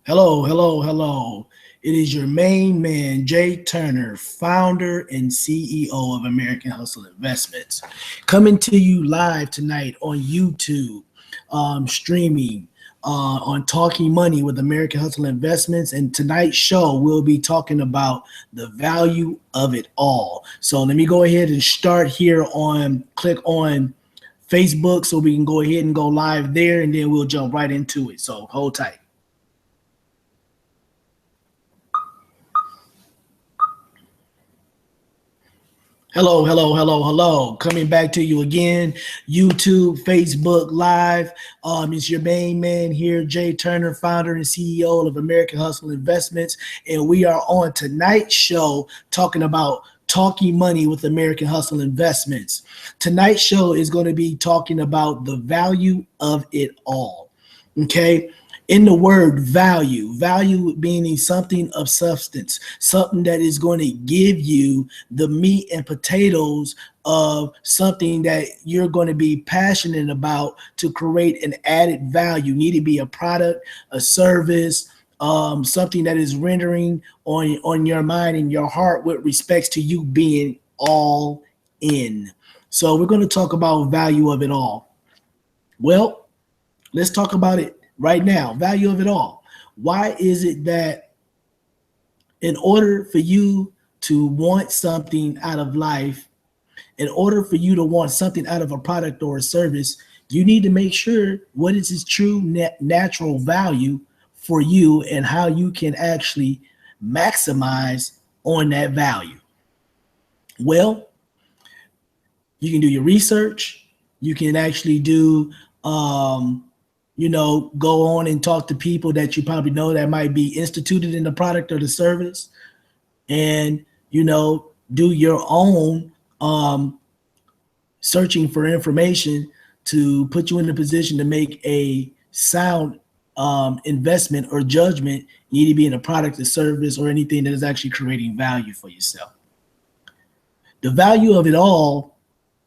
Hello, hello, hello. It is your main man, Jay Turner, founder and CEO of American Hustle Investments, coming to you live tonight on YouTube, streaming on Talking Money with American Hustle Investments. And tonight's show, we'll be talking about the value of it all. So let me go ahead and start here click on Facebook so we can go ahead and go live there, and then we'll jump right into it. So hold tight. Hello, hello, hello, hello. Coming back to you again, YouTube, Facebook Live. It's your main man here, Jay Turner, founder and CEO of American Hustle Investments. And we are on tonight's show talking about Talking Money with American Hustle Investments. Tonight's show is going to be talking about the value of it all. Okay. In the word value meaning something of substance, something that is going to give you the meat and potatoes of something that you're going to be passionate about to create an added value. Need to be a product, a service, something that is rendering on your mind and your heart with respects to you being all in. So we're going to talk about value of it all. Well, let's talk about it right now. Value of it all. Why is it that in order for you to want something out of life, in order for you to want something out of a product or a service, you need to make sure what is its true natural value for you and how you can actually maximize on that value? Well, you can do your research. You can actually do go on and talk to people that you probably know that might be instituted in the product or the service, and do your own searching for information to put you in a position to make a sound investment or judgment. You need to be in a product or service or anything that is actually creating value for yourself. The value of it all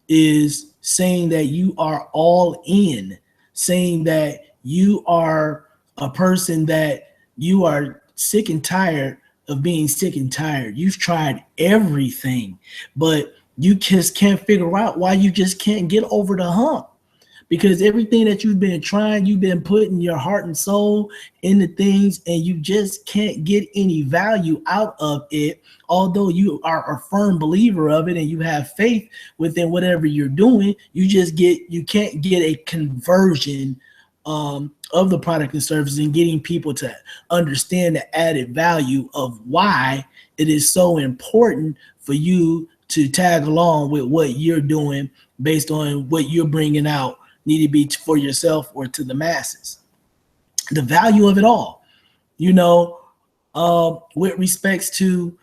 is saying that you are all in, saying that you are a person that you are sick and tired of being sick and tired. You've tried everything, but you just can't figure out why you just can't get over the hump. Because everything that you've been trying, you've been putting your heart and soul into things, and you just can't get any value out of it. Although you are a firm believer of it and you have faith within whatever you're doing, you can't get a conversion of the product and service and getting people to understand the added value of why it is so important for you to tag along with what you're doing based on what you're bringing out, need to be for yourself or to the masses. The value of it all, with respects to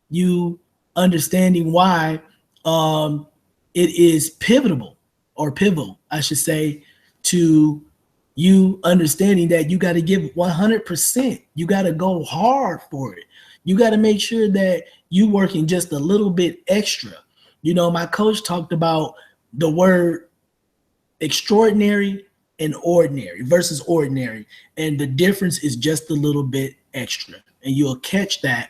you understanding why it is pivotal, I should say, to you understanding that you got to give 100%. You got to go hard for it. You got to make sure that you working just a little bit extra. My coach talked about the word extraordinary and ordinary versus ordinary. And the difference is just a little bit extra. And you'll catch that,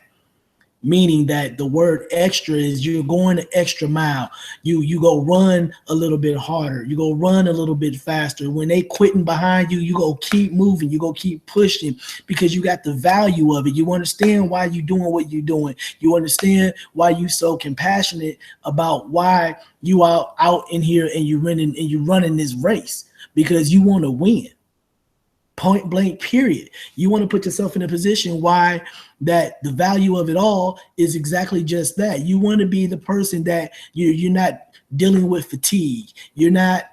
meaning that the word extra is you're going the extra mile. You go run a little bit harder. You go run a little bit faster. When they quitting behind you, you go keep moving. You go keep pushing because you got the value of it. You understand why you're doing what you're doing. You understand why you so compassionate about why you are out in here and you're running this race, because you want to win. Point blank, period. You want to put yourself in a position why that the value of it all is exactly just that. You want to be the person that you're not dealing with fatigue. You're not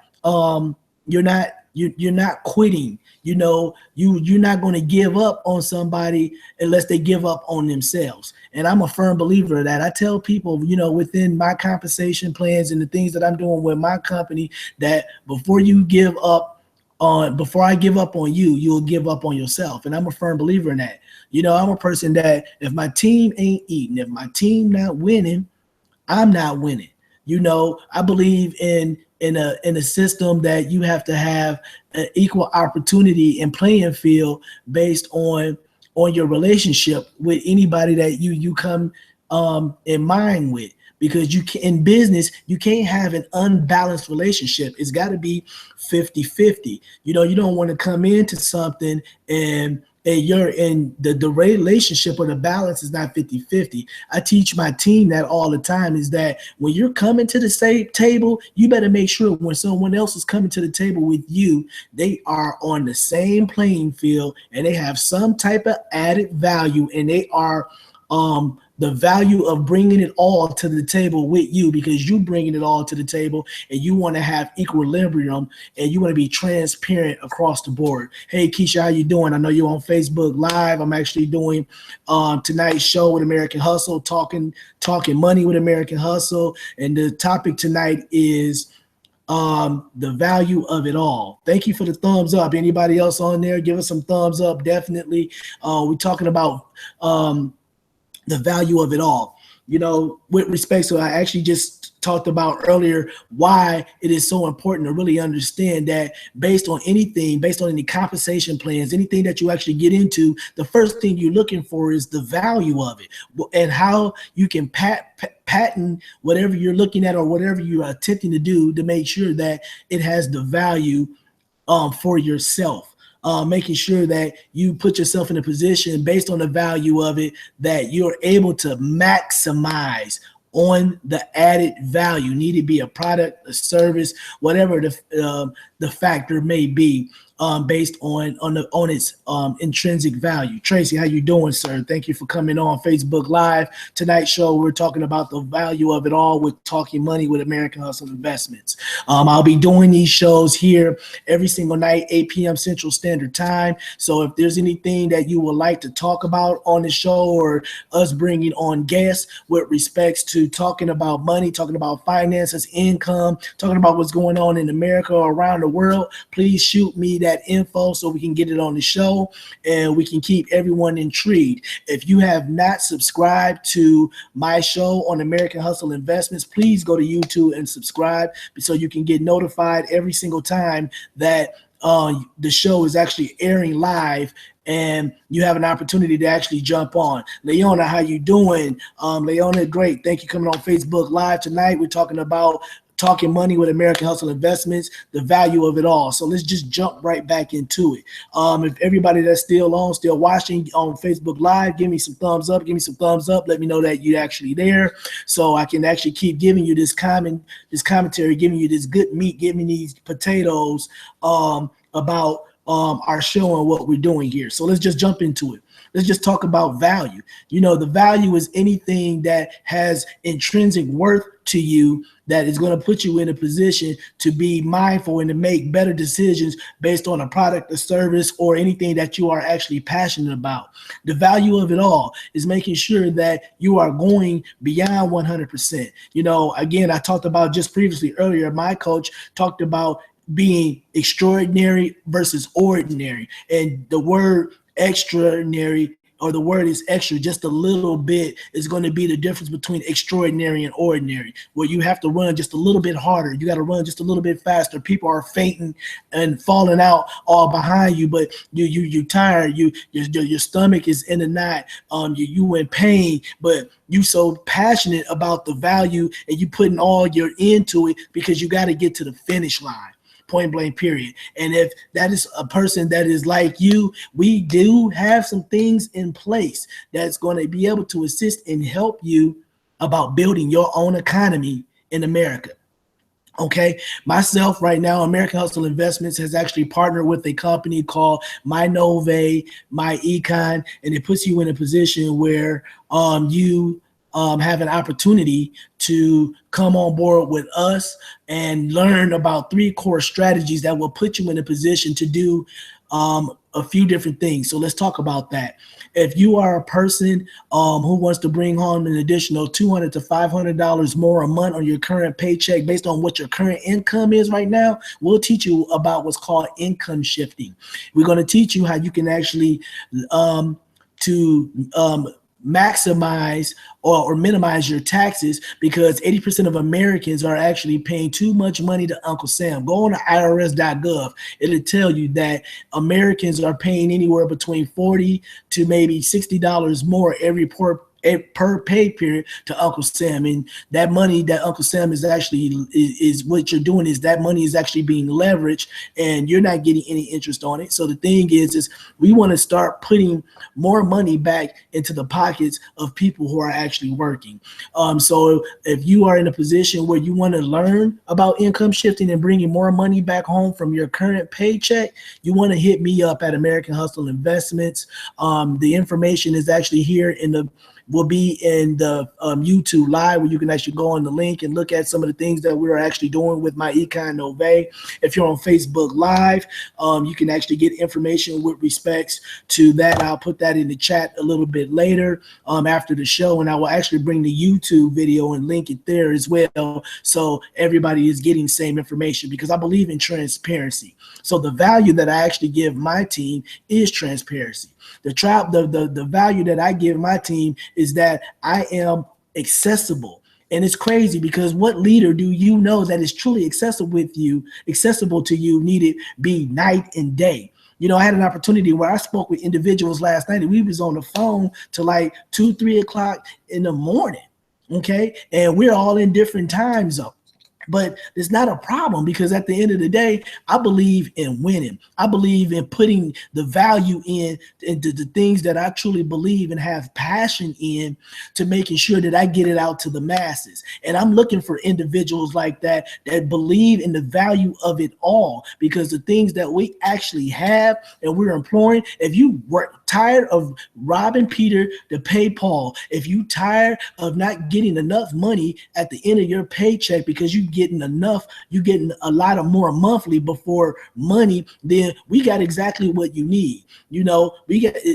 quitting. You're not going to give up on somebody unless they give up on themselves. And I'm a firm believer of that. I tell people, within my compensation plans and the things that I'm doing with my company, that before I give up on you, you'll give up on yourself. And I'm a firm believer in that. I'm a person that if my team ain't eating, if my team not winning, I'm not winning. I believe in a system that you have to have an equal opportunity and playing field based on on your relationship with anybody that you come in mind with, because you can, in business, you can't have an unbalanced relationship. It's got to be 50-50. You know, you don't want to come into something and you're in the relationship or the balance is not 50-50. I teach my team that all the time, is that when you're coming to the same table, you better make sure when someone else is coming to the table with you, they are on the same playing field and they have some type of added value, and they are the value of bringing it all to the table with you, because you bringing it all to the table and you want to have equilibrium and you want to be transparent across the board. Hey, Keisha, how you doing? I know you're on Facebook Live. I'm actually doing tonight's show with American Hustle, talking money with American Hustle. And the topic tonight is the value of it all. Thank you for the thumbs up. Anybody else on there, give us some thumbs up. Definitely. We're talking about the value of it all. You know, with respect to, I actually just talked about earlier why it is so important to really understand that based on anything, based on any compensation plans, anything that you actually get into, the first thing you're looking for is the value of it and how you can patent whatever you're looking at or whatever you're attempting to do to make sure that it has the value for yourself. Making sure that you put yourself in a position based on the value of it that you're able to maximize on the added value. Need it be a product, a service, whatever the factor may be, based on its intrinsic value. Tracy, how you doing, sir? Thank you for coming on Facebook Live. Tonight's show, we're talking about the value of it all with Talking Money with American Hustle Investments. I'll be doing these shows here every single night, 8 p.m. Central Standard Time. So if there's anything that you would like to talk about on the show, or us bringing on guests with respects to talking about money, talking about finances, income, talking about what's going on in America or around the world, please shoot me that info so we can get it on the show and we can keep everyone intrigued. If you have not subscribed to my show on American Hustle Investments, please go to YouTube and subscribe so you can get notified every single time that the show is actually airing live and you have an opportunity to actually jump on. Leona, how you doing? Leona, great. Thank you for coming on Facebook Live tonight. We're talking about Talking Money with American Hustle Investments, the value of it all. So let's just jump right back into it. If everybody that's still watching on Facebook Live, give me some thumbs up. Give me some thumbs up. Let me know that you're actually there, so I can actually keep giving you this commentary, giving you this good meat, giving these potatoes about our show and what we're doing here. So let's just jump into it. Let's just talk about value. You know, the value is anything that has intrinsic worth to you that is going to put you in a position to be mindful and to make better decisions based on a product, a service, or anything that you are actually passionate about. The value of it all is making sure that you are going beyond 100%. You know, again, I talked about just previously earlier, my coach talked about being extraordinary versus ordinary, and the word extraordinary, or the word is extra just a little bit, is going to be the difference between extraordinary and ordinary, where you have to run just a little bit harder. You got to run just a little bit faster. People are fainting and falling out all behind you, but you're tired. Your stomach is in a knot. You in pain, but you so passionate about the value and you putting all your into it because you got to get to the finish line. Point blank, period. And if that is a person that is like you, we do have some things in place that's going to be able to assist and help you about building your own economy in America. Okay, myself right now, American Hustle Investments has actually partnered with a company called MyEcon, and it puts you in a position where you have an opportunity to come on board with us and learn about 3 core strategies that will put you in a position to do a few different things. So let's talk about that. If you are a person who wants to bring home an additional $200 to $500 more a month on your current paycheck based on what your current income is right now, we'll teach you about what's called income shifting. We're going to teach you how you can actually maximize or minimize your taxes, because 80% of Americans are actually paying too much money to Uncle Sam. Go on to irs.gov. It'll tell you that Americans are paying anywhere between $40 to maybe $60 more every per pay period to Uncle Sam. And that money that Uncle Sam is actually is what you're doing is that money is actually being leveraged, and you're not getting any interest on it. So the thing is we want to start putting more money back into the pockets of people who are actually working. So if you are in a position where you want to learn about income shifting and bringing more money back home from your current paycheck, you want to hit me up at American Hustle Investments. The information is actually here will be in the YouTube live, where you can actually go on the link and look at some of the things that we're actually doing with MyEcon Nove. If you're on Facebook Live, you can actually get information with respects to that. I'll put that in the chat a little bit later after the show, and I will actually bring the YouTube video and link it there as well, so everybody is getting the same information, because I believe in transparency. So the value that I actually give my team is transparency. The value that I give my team is that I am accessible. And it's crazy, because what leader do you know that is truly accessible to you need it be night and day? You know, I had an opportunity where I spoke with individuals last night, and we was on the phone till like 2, 3 o'clock in the morning. Okay. And we're all in different time zones. But it's not a problem, because at the end of the day, I believe in winning. I believe in putting the value into the things that I truly believe and have passion in, to making sure that I get it out to the masses. And I'm looking for individuals like that believe in the value of it all, because the things that we actually have and we're employing, if you were tired of robbing Peter to pay Paul, if you tired of not getting enough money at the end of your paycheck because you getting a lot of more monthly before money, then we got exactly what you need. You know,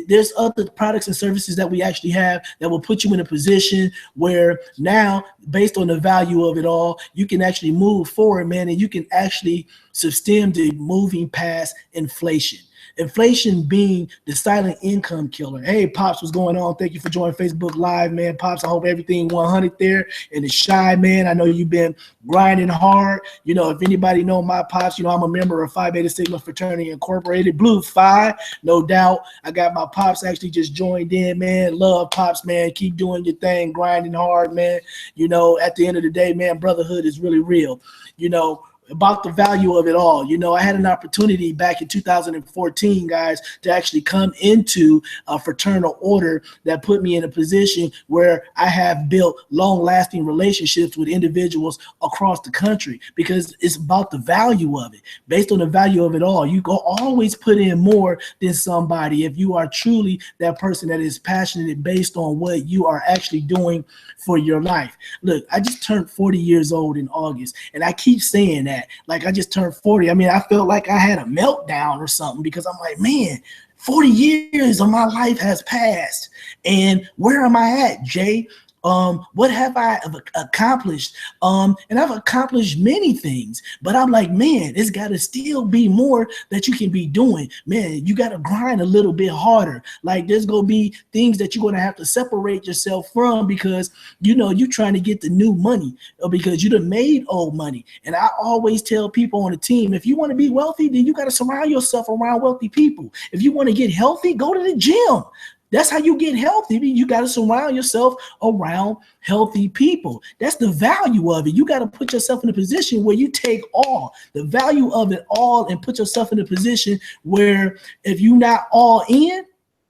there's other products and services that we actually have that will put you in a position where now, based on the value of it all, you can actually move forward, man, and you can actually sustain the moving past inflation. Inflation being the silent income killer. Hey, Pops, what's going on? Thank you for joining Facebook Live, man. Pops, I hope everything 100 there. And the Shy, man, I know you've been grinding hard. You know, if anybody know my Pops, you know, I'm a member of Phi Beta Sigma Fraternity Incorporated, Blue Phi, no doubt. I got my Pops actually just joined in, man. Love Pops, man. Keep doing your thing, grinding hard, man. You know, at the end of the day, man, brotherhood is really real. You know, about the value of it all. You know, I had an opportunity back in 2014, guys, to actually come into a fraternal order that put me in a position where I have built long-lasting relationships with individuals across the country, because it's about the value of it. Based on the value of it all, you go always put in more than somebody if you are truly that person that is passionate based on what you are actually doing for your life. Look, I just turned 40 years old in August, and I keep saying that. Like, I just turned 40. I mean, I felt like I had a meltdown or something, because I'm like, man, 40 years of my life has passed. And where am I at, Jay? What have I accomplished? And I've accomplished many things, but I'm like, man, it's got to still be more that you can be doing. Man, you got to grind a little bit harder. Like, there's going to be things that you're going to have to separate yourself from, because, you know, you're trying to get the new money, or because you done made old money. And I always tell people on the team, if you want to be wealthy, then you got to surround yourself around wealthy people. If you want to get healthy, go to the gym. That's how you get healthy. You got to surround yourself around healthy people. That's the value of it. You got to put yourself in a position where you take all the value of it all and put yourself in a position where if you're not all in,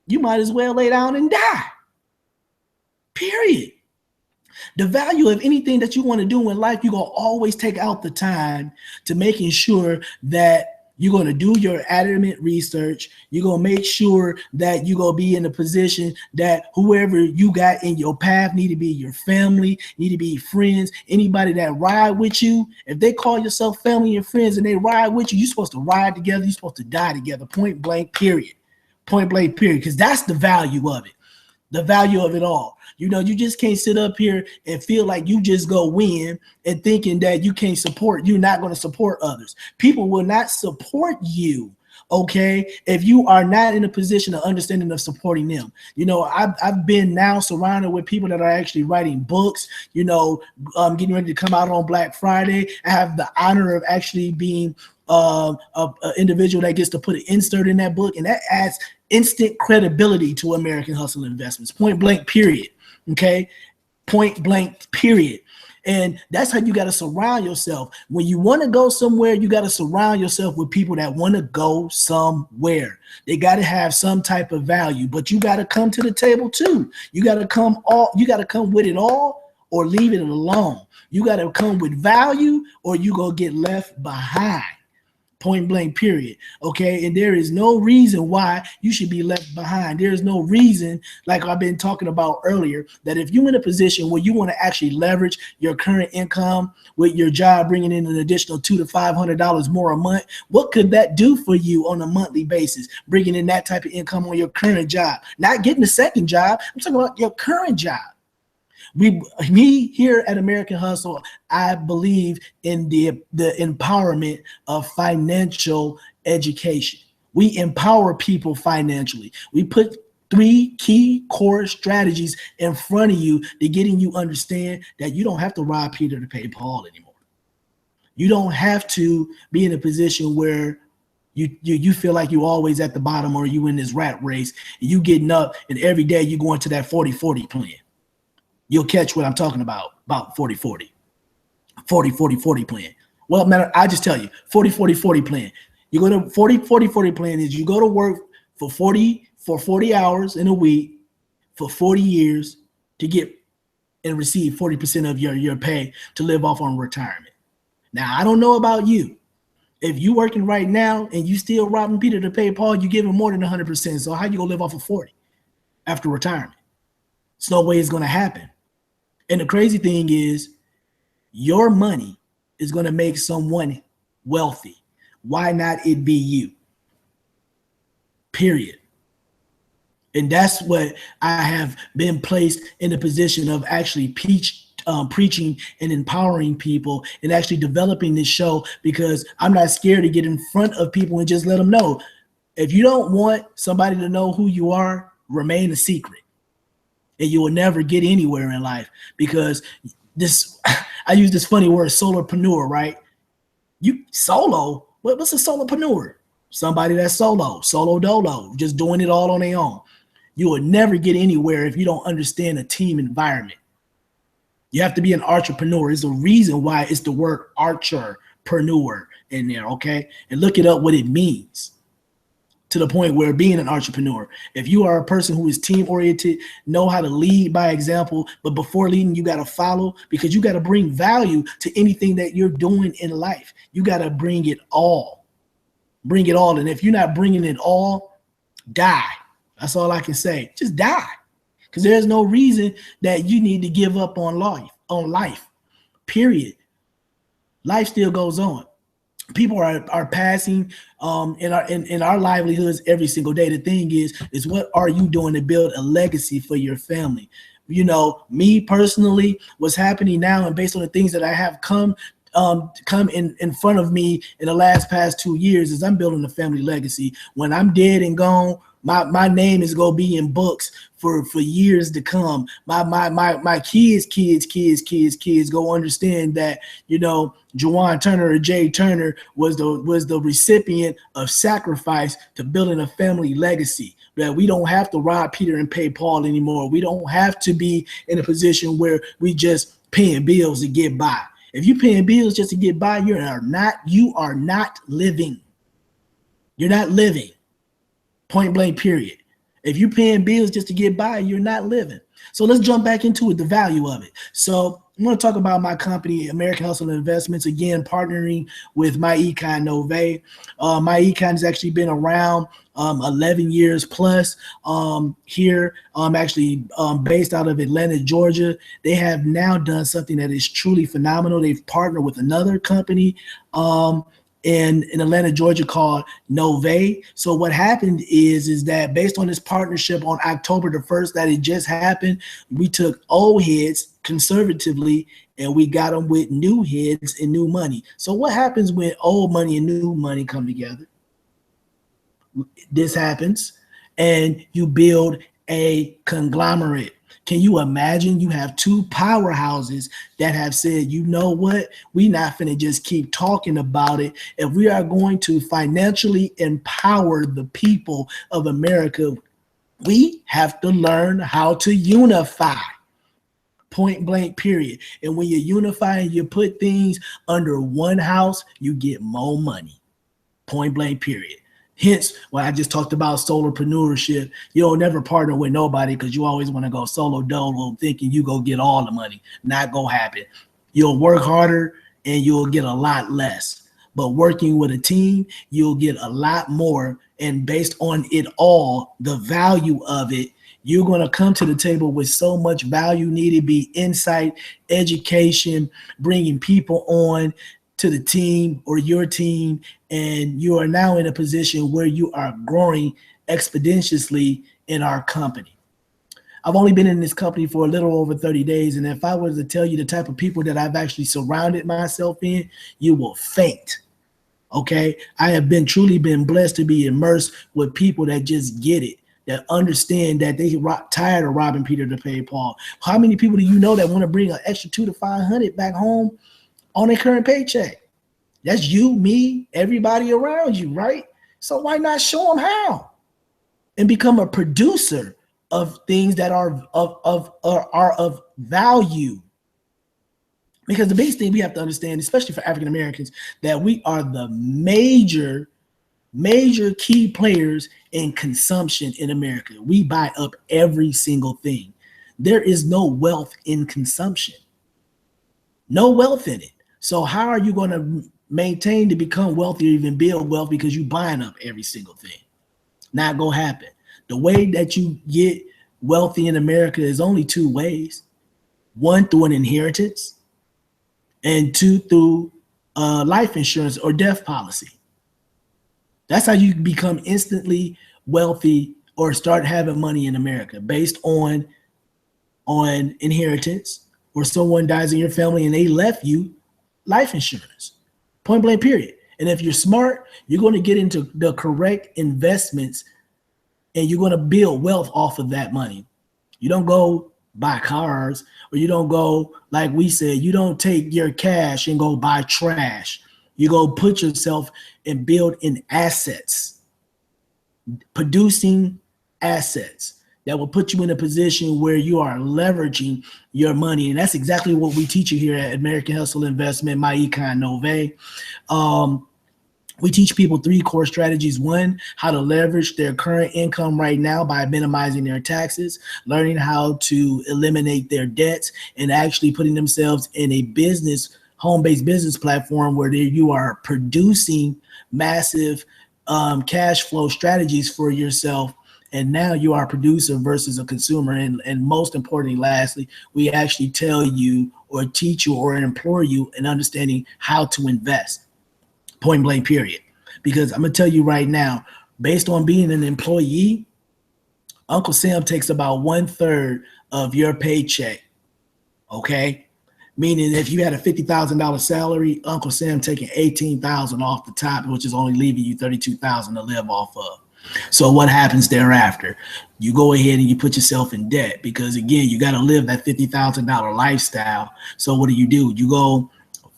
you might as well lay down and die. Period. The value of anything that you want to do in life, you're going to always take out the time to making sure that you're going to do your adamant research. You're going to make sure that you're going to be in a position that whoever you got in your path need to be your family, need to be friends, anybody that ride with you. If they call yourself family and friends and they ride with you, you're supposed to ride together. You're supposed to die together, point blank, period. Point blank, period, because that's the value of it, the value of it all. You know, you just can't sit up here and feel like you just go win and thinking that you can't support. You're not going to support others. People will not support you okay, if you are not in a position of understanding of supporting them. You know, I've been now surrounded with people that are actually writing books, you know, getting ready to come out on Black Friday. I have the honor of actually being an individual that gets to put an insert in that book, and that adds instant credibility to American Hustle Investments, point blank, period. Okay, point blank, period. And that's how you got to surround yourself. When you want to go somewhere, you got to surround yourself with people that want to go somewhere. They got to have some type of value, but you got to come to the table too. You got to come with it all or leave it alone. You got to come with value or you go get left behind. Point blank, period. Okay. And there is no reason why you should be left behind. There is no reason, like I've been talking about earlier, that if you're in a position where you want to actually leverage your current income with your job bringing in an additional $200 to $500 more a month, what could that do for you on a monthly basis? Bringing in that type of income on your current job, not getting a second job. I'm talking about your current job. Me here at American Hustle, I believe in the empowerment of financial education. We empower people financially. We put 3 key core strategies in front of you to getting you understand that you don't have to rob Peter to pay Paul anymore. You don't have to be in a position where you feel like you always at the bottom or you in this rat race and you getting up and every day you go into that 40-40 plan. You'll catch what I'm talking about 40-40 plan. Well, man, I just tell you, 40-40-40 plan. You go to 40-40-40 plan is you go to work for 40 hours in a week for 40 years to get and receive 40% of your pay to live off on retirement. Now, I don't know about you. If you working right now and you still robbing Peter to pay Paul, you giving more than 100%. So how you gonna live off of 40 after retirement? It's no way it's gonna happen. And the crazy thing is your money is going to make someone wealthy. Why not it be you? Period. And that's what I have been placed in a position of actually preaching and empowering people and actually developing this show because I'm not scared to get in front of people and just let them know. If you don't want somebody to know who you are, remain a secret. And you will never get anywhere in life because this, I use this funny word, solopreneur, right? You solo, what's a solopreneur? Somebody that's solo dolo, just doing it all on their own. You will never get anywhere if you don't understand a team environment. You have to be an entrepreneur. It's a reason why it's the word archerpreneur in there, okay? And look it up what it means. To the point where being an entrepreneur, if you are a person who is team oriented, know how to lead by example, but before leading, you got to follow because you got to bring value to anything that you're doing in life. You got to bring it all. Bring it all. And if you're not bringing it all, die. That's all I can say. Just die. Because there's no reason that you need to give up on life. Period. Life still goes on. People are passing in our livelihoods every single day. The thing is what are you doing to build a legacy for your family? You know, me personally, what's happening now and based on the things that I have come in front of me in the past 2 years is I'm building a family legacy. When I'm dead and gone, my name is gonna be in books for years to come. My kids go understand that, you know, Juwan Turner or Jay Turner was the recipient of sacrifice to building a family legacy. That we don't have to rob Peter and pay Paul anymore. We don't have to be in a position where we just paying bills to get by. If you're paying bills just to get by, you are not living. You're not living. Point blank, period. If you're paying bills just to get by, you're not living. So let's jump back into it, the value of it. So I'm going to talk about my company, American Hustle Investments, again, partnering with MyEcon Nove. MyEcon has actually been around 11 years plus here. Actually based out of Atlanta, Georgia. They have now done something that is truly phenomenal. They've partnered with another company in Atlanta, Georgia called Nove. So what happened is that based on this partnership on October the 1st that it just happened, we took old heads conservatively and we got them with new heads and new money. So what happens when old money and new money come together? this happens, and you build a conglomerate. Can you imagine you have two powerhouses that have said, you know what, we not finna just keep talking about it. If we are going to financially empower the people of America, we have to learn how to unify. Point blank, period. And when you unify and you put things under one house, you get more money. Point blank, period. Hence, when I just talked about solopreneurship, you'll never partner with nobody because you always want to go solo dolo thinking you go get all the money. Not gonna happen. You'll work harder and you'll get a lot less. But working with a team, you'll get a lot more. And based on it all, the value of it, you're going to come to the table with so much value needed, be insight, education, bringing people on to the team or your team, and you are now in a position where you are growing exponentially in our company. I've only been in this company for a little over 30 days, and if I was to tell you the type of people that I've actually surrounded myself in, you will faint. Okay? I have truly been blessed to be immersed with people that just get it, that understand that they tired of robbing Peter to pay Paul. How many people do you know that want to bring an extra $200 to $500 back home on their current paycheck? That's you, me, everybody around you, right? So why not show them how and become a producer of things that are of value? Because the biggest thing we have to understand, especially for African Americans, that we are the major key players in consumption in America. We buy up every single thing. There is no wealth in consumption. No wealth in it. So how are you going to maintain to become wealthy or even build wealth because you buying up every single thing? Not going to happen. The way that you get wealthy in America is only two ways. One, through an inheritance, and two, through life insurance or death policy. That's how you become instantly wealthy or start having money in America, based on inheritance, or someone dies in your family and they left you life insurance. Point blank, period. And if you're smart, you're going to get into the correct investments and you're going to build wealth off of that money. You don't go buy cars, or you don't go, like we said, you don't take your cash and go buy trash. You go put yourself and build in assets, producing assets that will put you in a position where you are leveraging your money. And that's exactly what we teach you here at American Hustle Investment, MyEcon Nove. We teach people three core strategies. One, how to leverage their current income right now by minimizing their taxes, learning how to eliminate their debts, and actually putting themselves in a business, home-based business platform where you are producing massive cash flow strategies for yourself. And now you are a producer versus a consumer. And most importantly, lastly, we actually tell you or teach you or implore you in understanding how to invest. Point blank, period. Because I'm going to tell you right now, based on being an employee, Uncle Sam takes about 1/3 of your paycheck. Okay? Meaning if you had a $50,000 salary, Uncle Sam taking $18,000 off the top, which is only leaving you $32,000 to live off of. So what happens thereafter? You go ahead and you put yourself in debt because, again, you got to live that $50,000 lifestyle. So what do? You go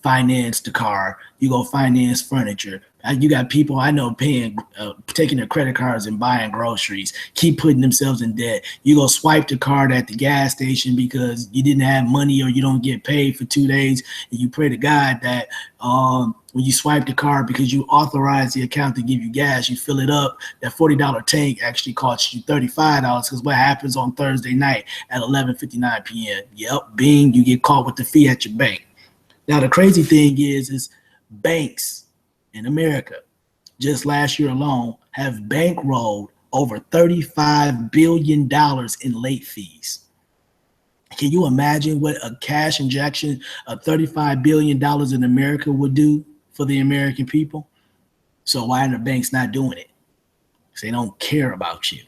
finance the car. You go finance furniture. You got people I know paying, taking their credit cards and buying groceries, keep putting themselves in debt. You go swipe the card at the gas station because you didn't have money or you don't get paid for 2 days. And you pray to God that when you swipe the card, because you authorize the account to give you gas, you fill it up, that $40 tank actually costs you $35 because what happens on Thursday night at 11:59 p.m.? Yep, bing, you get caught with the fee at your bank. Now, the crazy thing is banks in America, just last year alone, have bankrolled over $35 billion in late fees. Can you imagine what a cash injection of $35 billion in America would do for the American people? So why are the banks not doing it? Because they don't care about you.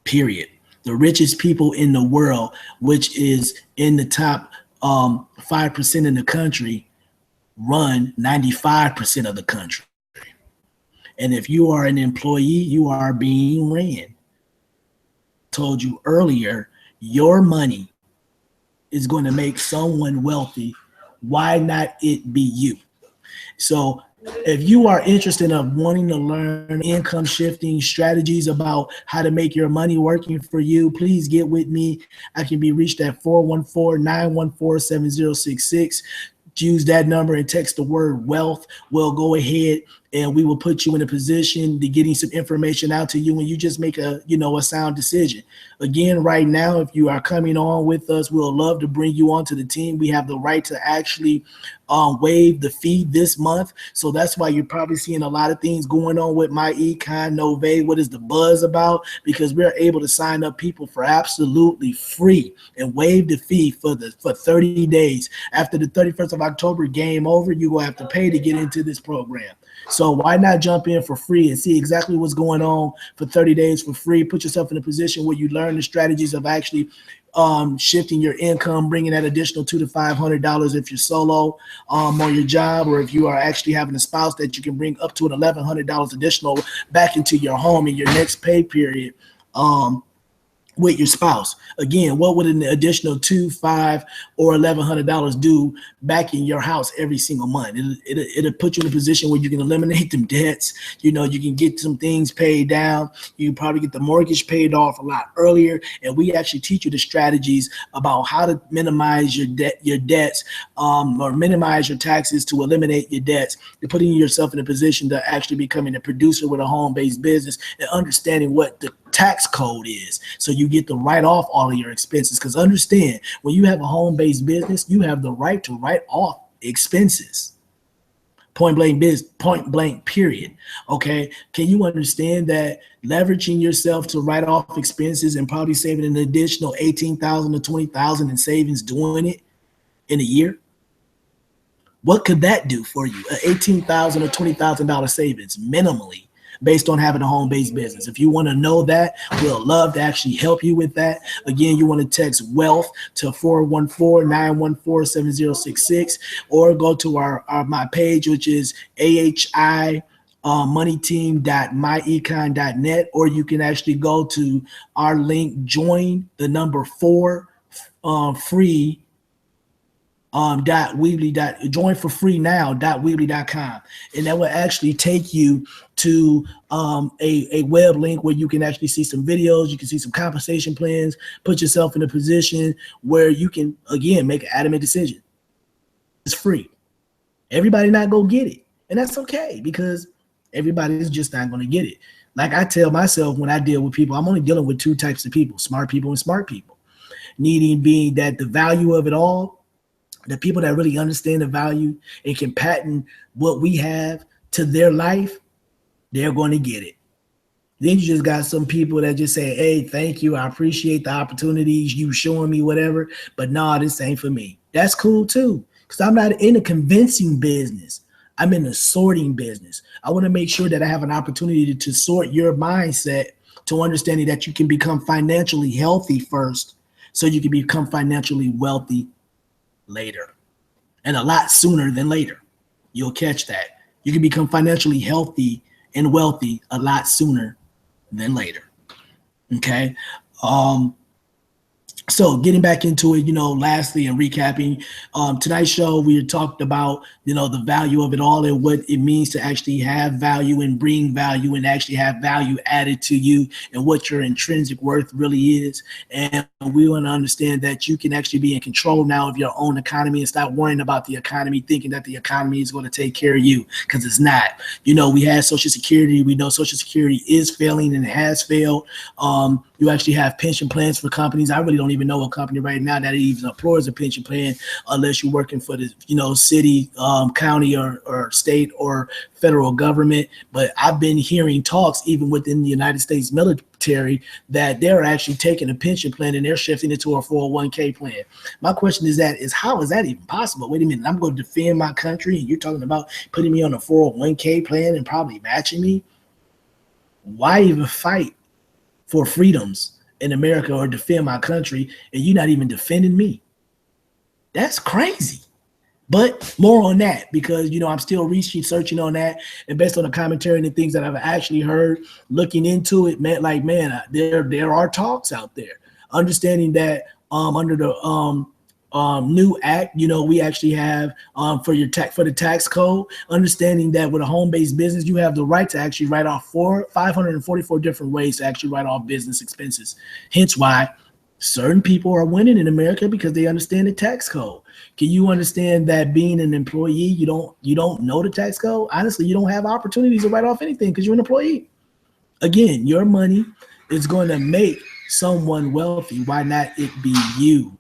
Period. The richest people in the world, which is in the top 5% in the country, run 95% of the country. And if you are an employee, you are being ran. Told you earlier, your money is going to make someone wealthy. Why not it be you? So if you are interested in wanting to learn income shifting strategies about how to make your money working for you, please get with me. I can be reached at 414-914-7066. Use that number and text the word wealth. We'll go ahead and we will put you in a position to getting some information out to you, and you just make a sound decision. Again, right now, if you are coming on with us, we'll love to bring you onto the team. We have the right to actually waive the fee this month. So that's why you're probably seeing a lot of things going on with MyEcon, Nove. What is the buzz about? Because we're able to sign up people for absolutely free and waive the fee for 30 days. After the 31st of October, game over, you will have to pay to get into this program. So why not jump in for free and see exactly what's going on for 30 days for free? Put yourself in a position where you learn the strategies of actually shifting your income, bringing that additional $200 to $500 if you're solo on your job, or if you are actually having a spouse, that you can bring up to an $1,100 additional back into your home in your next pay period. With your spouse. Again, what would an additional $200, $500, or $1,100 do back in your house every single month? It'll put you in a position where you can eliminate them debts. You can get some things paid down. You can probably get the mortgage paid off a lot earlier. And we actually teach you the strategies about how to minimize your debts, or minimize your taxes to eliminate your debts. You're putting yourself in a position to actually becoming a producer with a home-based business and understanding what the tax code is, so you get to write off all of your expenses. Because understand, when you have a home-based business, you have the right to write off expenses. Point blank, period. Okay, can you understand that leveraging yourself to write off expenses and probably saving an additional $18,000 to $20,000 in savings doing it in a year? What could that do for you? $18,000 or $20,000 savings minimally, based on having a home-based business. If you want to know that, we'll love to actually help you with that. Again, you want to text wealth to 414-914-7066, or go to my page, which is ahimoneyteam.myecon.net, or you can actually go to our link, join the number 4 free join for free now.weebly.com, and that will actually take you to a web link where you can actually see some videos, you can see some compensation plans, put yourself in a position where you can again make an adamant decision. It's free. Everybody not gonna get it, and that's okay, because everybody's just not gonna get it. Like I tell myself when I deal with people, I'm only dealing with 2 types of people: smart people and smart people. Needing being that the value of it all, the people that really understand the value and can patent what we have to their life, they're going to get it. Then you just got some people that just say, hey, thank you, I appreciate the opportunities you showing me, whatever, but no, this ain't for me. That's cool too, because I'm not in a convincing business. I'm in a sorting business. I want to make sure that I have an opportunity to sort your mindset to understanding that you can become financially healthy first, so you can become financially wealthy later, and a lot sooner than later. You'll catch that. You can become financially healthy and wealthy a lot sooner than later. Okay. So getting back into it, lastly and recapping, tonight's show, we talked about, the value of it all and what it means to actually have value and bring value and actually have value added to you, and what your intrinsic worth really is. And we want to understand that you can actually be in control now of your own economy and stop worrying about the economy, thinking that the economy is going to take care of you, because it's not. We had Social Security. We know Social Security is failing and has failed. You actually have pension plans for companies. I really don't even know a company right now that even employs a pension plan, unless you're working for the city, county, or state or federal government. But I've been hearing talks even within the United States military that they're actually taking a pension plan and they're shifting it to a 401k plan. My question is how is that even possible? Wait a minute, I'm going to defend my country and you're talking about putting me on a 401k plan and probably matching me? Why even fight for freedoms in America or defend my country and you're not even defending me? That's crazy. But more on that, because I'm still researching on that, and based on the commentary and the things that I've actually heard, looking into it, man, there are talks out there, understanding that under the new act, we actually have for the tax code, understanding that with a home-based business, you have the right to actually write off 544 different ways to actually write off business expenses. Hence why certain people are winning in America, because they understand the tax code. Can you understand that being an employee, you don't know the tax code? Honestly, you don't have opportunities to write off anything because you're an employee. Again, your money is going to make someone wealthy. Why not it be you?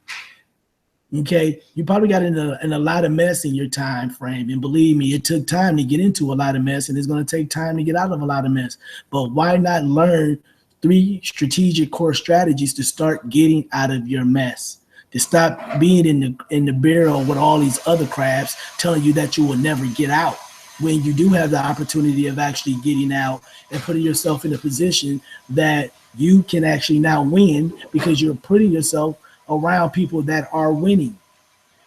Okay, you probably got in a lot of mess in your time frame, and believe me, it took time to get into a lot of mess, and it's going to take time to get out of a lot of mess. But why not learn 3 strategic core strategies to start getting out of your mess, to stop being in the barrel with all these other crabs telling you that you will never get out, when you do have the opportunity of actually getting out and putting yourself in a position that you can actually now win, because you're putting yourself around people that are winning.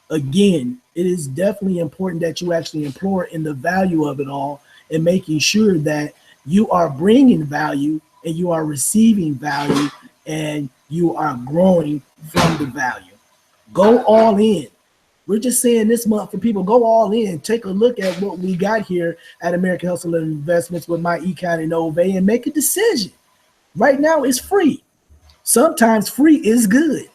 Again, it is definitely important that you actually implore in the value of it all, and making sure that you are bringing value and you are receiving value and you are growing from the value. Go all in. We're just saying this month for people, go all in. Take a look at what we got here at American Hustle and Investments with MyEcon and Ove, and make a decision. Right now, it's free. Sometimes free is good.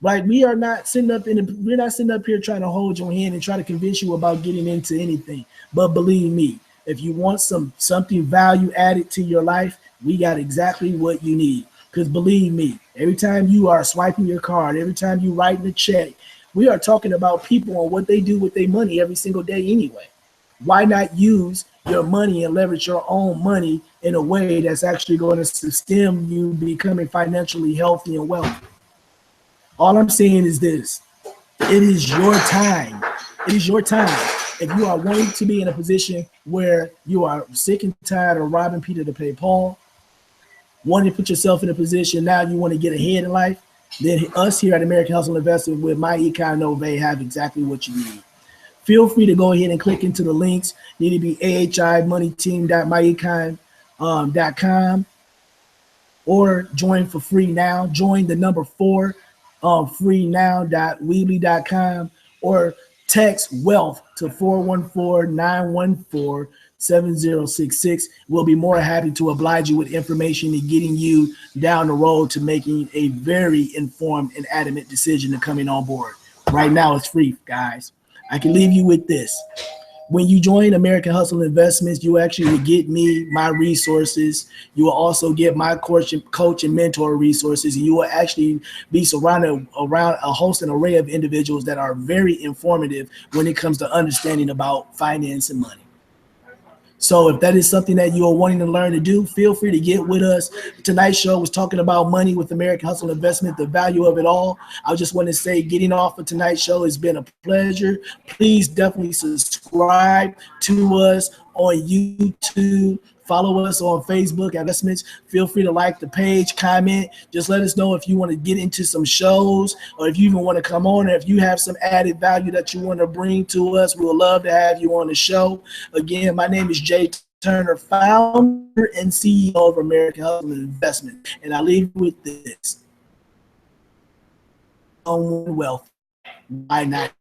Like, we're not sitting up here trying to hold your hand and try to convince you about getting into anything. But believe me, if you want something value added to your life, we got exactly what you need. Because believe me, every time you are swiping your card, every time you writing a check, we are talking about people and what they do with their money every single day anyway. Why not use your money and leverage your own money in a way that's actually going to stem you becoming financially healthy and wealthy? All I'm saying is this: it is your time. It is your time. If you are wanting to be in a position where you are sick and tired of robbing Peter to pay Paul, wanting to put yourself in a position now you want to get ahead in life, then us here at American Hustle Investing with MyEcon and Ove have exactly what you need. Feel free to go ahead and click into the links. Need to be ahimoneyteam.myecon.com, or join for free now. Join the number 4 freenow.weebly.com, or text wealth to 414-914-7066. We'll be more happy to oblige you with information and getting you down the road to making a very informed and adamant decision to coming on board. Right now, it's free, guys. I can leave you with this. When you join American Hustle Investments, you actually will get me, my resources. You will also get my coach and mentor resources, and you will actually be surrounded around a host and array of individuals that are very informative when it comes to understanding about finance and money. So if that is something that you are wanting to learn to do, feel free to get with us. Tonight's show was talking about money with American Hustle Investment, the value of it all. I just want to say, getting off of tonight's show has been a pleasure. Please definitely subscribe to us on YouTube. Follow us on Facebook at Investments. Feel free to like the page, comment. Just let us know if you want to get into some shows, or if you even want to come on, or if you have some added value that you want to bring to us. We would love to have you on the show. Again, my name is Jay Turner, founder and CEO of American Hustle Investment. And I leave you with this: own wealth. Why not?